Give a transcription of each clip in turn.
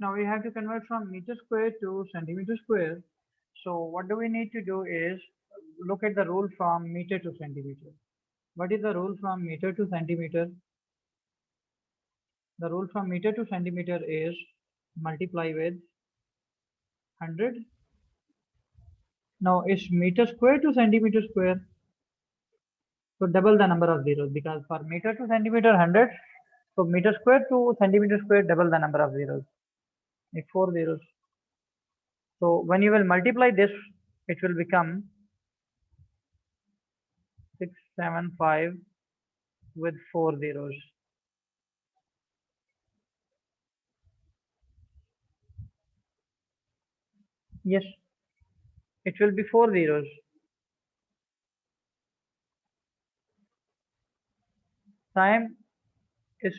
Now we have to convert from meter square to centimeter square. So what do we need to do is look at the rule from meter to centimeter. What is the rule from meter to centimeter? The rule from meter to centimeter is multiply with 100. Now is meter square to centimeter square. So double the number of zeros, because for meter to centimeter 100. So meter square to centimeter square, double the number of zeros. Like 4 zeros. So when you will multiply this, it will become 675 with 4 zeros. Yes, it will be 4 zeros. Time is,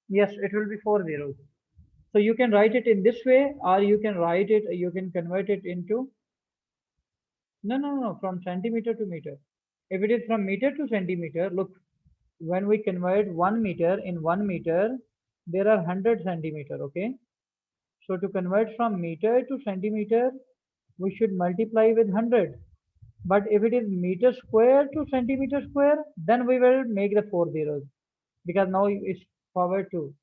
yes, it will be 4 zeros. So you can write it in this way, or you can write it, you can convert it into, no, no, no, from centimeter to meter. If it is from meter to centimeter, look, when we convert 1 meter, in 1 meter, there are 100 centimeter, okay? So to convert from meter to centimeter, we should multiply with 100. But if it is meter square to centimeter square, then we will make the 4 zeros, because now it's power 2.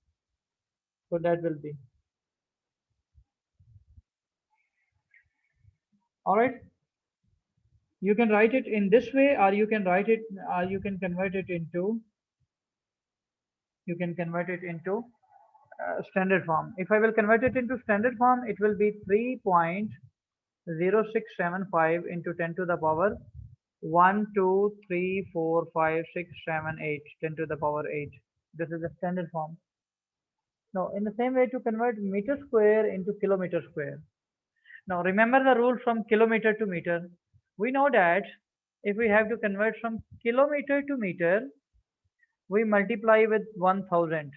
So that will be. Alright. You can write it in this way, or you can write it, or you can convert it into, standard form. If I will convert it into standard form, it will be 3.0675 into 10 to the power 1, 2, 3, 4, 5, 6, 7, 8, 10 to the power 8. This is the standard form. Now, in the same way, to convert meter square into kilometer square. Now, remember the rule from kilometer to meter. We know that if we have to convert from kilometer to meter, we multiply with 1000.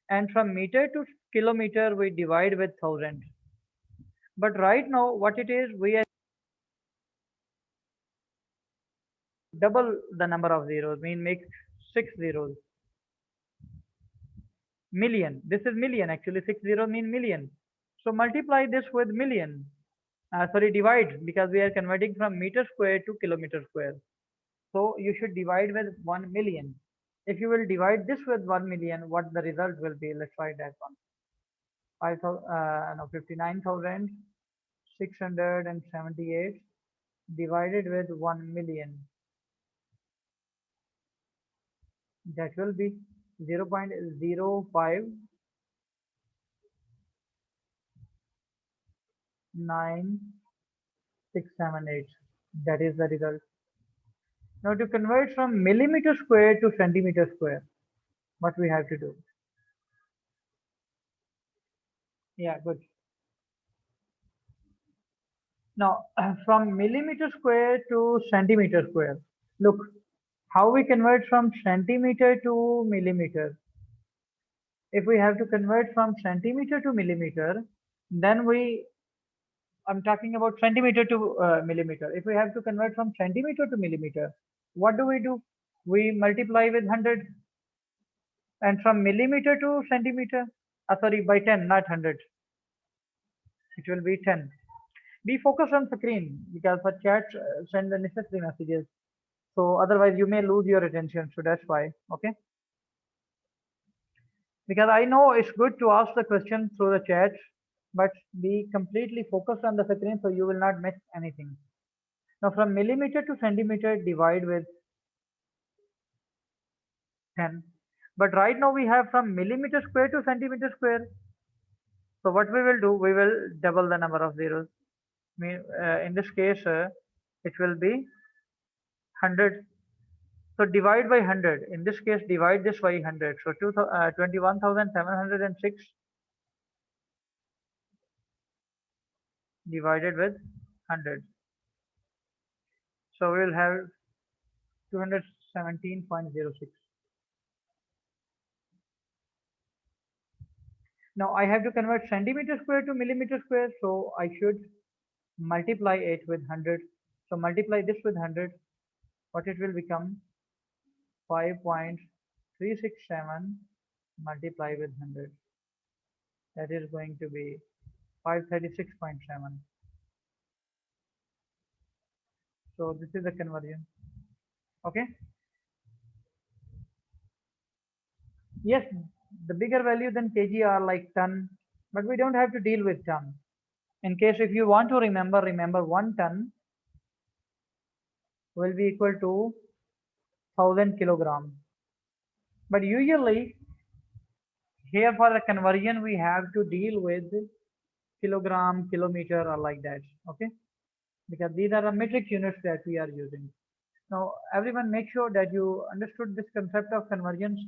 And from meter to kilometer, we divide with 1000. But right now, what it is, we are double the number of zeros, mean make 6 zeros. Million. This is million actually. 60 mean million. So multiply this with million. Sorry, divide, because we are converting from meter square to kilometer square. So you should divide with 1 million. If you will divide this with 1 million, what the result will be? Let's try that one. 59,678 divided with 1 million. That will be 0.059678. That is the result. Now to convert from millimeter square to centimeter square, what we have to do? Yeah, good. Now from millimeter square to centimeter square, look how we convert from centimeter to millimeter. If we have to convert from centimeter to millimeter, then I'm talking about centimeter to millimeter. If we have to convert from centimeter to millimeter, what do? We multiply with 100. And from millimeter to centimeter, sorry, by 10, not 100. It will be 10. Be focused on screen, because for chat, send the necessary messages. So otherwise you may lose your attention. So that's why. Okay. Because I know it's good to ask the question through the chat, but be completely focused on the screen so you will not miss anything. Now from millimeter to centimeter, divide with 10. But right now we have from millimeter square to centimeter square. So what we will do, we will double the number of zeros. In this case, it will be 100. So divide by 100. In this case, divide this by 100. So 21,706 divided with 100. So we will have 217.06. Now I have to convert centimeter square to millimeter square. So I should multiply it with 100. So multiply this with 100. What it will become? 5.367 multiply with 100. That is going to be 536.7. So this is the conversion. Okay. Yes, the bigger value than kg are like ton, but we don't have to deal with ton. In case if you want to remember 1 ton will be equal to 1000 kilogram. But usually here for the conversion we have to deal with kilogram, kilometer or like that. Okay, because these are the metric units that we are using. Now everyone make sure that you understood this concept of conversions